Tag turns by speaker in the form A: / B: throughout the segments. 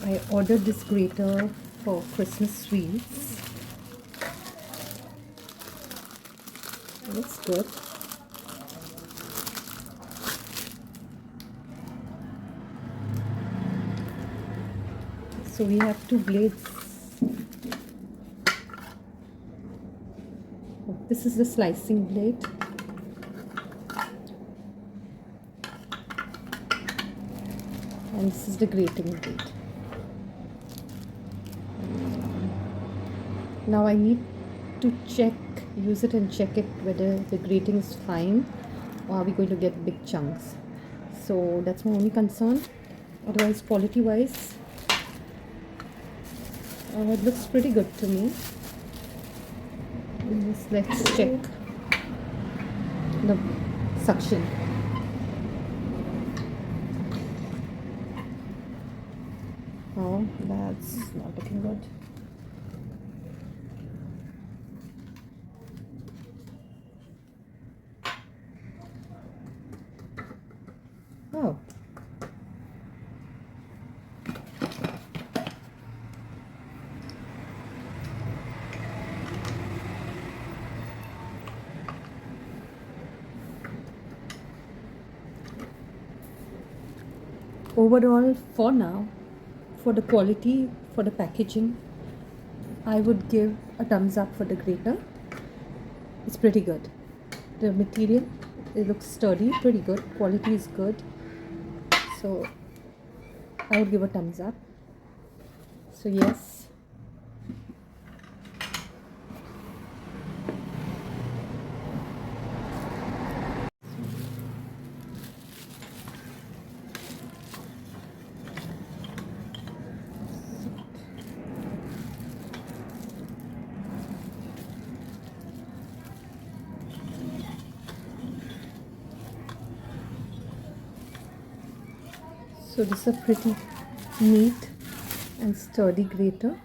A: I ordered this grater for Christmas sweets. Looks good. So we have two blades. This is the slicing blade. And this is the grating blade. Now I need to use it and check it whether the grating is fine or are we going to get big chunks. So that's my only concern. Otherwise, quality wise, it looks pretty good to me. Let's check the suction. Oh, that's not looking good. Oh. Overall, for now, for the quality, for the packaging, I would give a thumbs up for the grater. It's pretty good. The material, it looks sturdy, pretty good. Quality is good. So I would give a thumbs up. So yes. So this is a pretty neat and sturdy grater.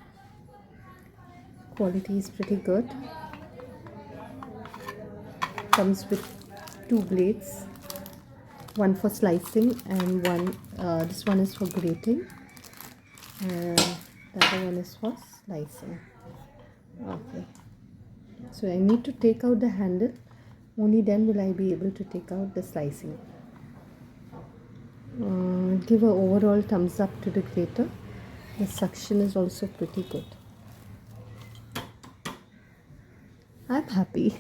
A: Quality is pretty good. Comes with two blades, one for slicing and one this one is for grating, and the other one is for slicing. Okay, so I need to take out the handle, only then will I be able to take out the slicing. Give an overall thumbs up to the grater. The suction is also pretty good. I'm happy.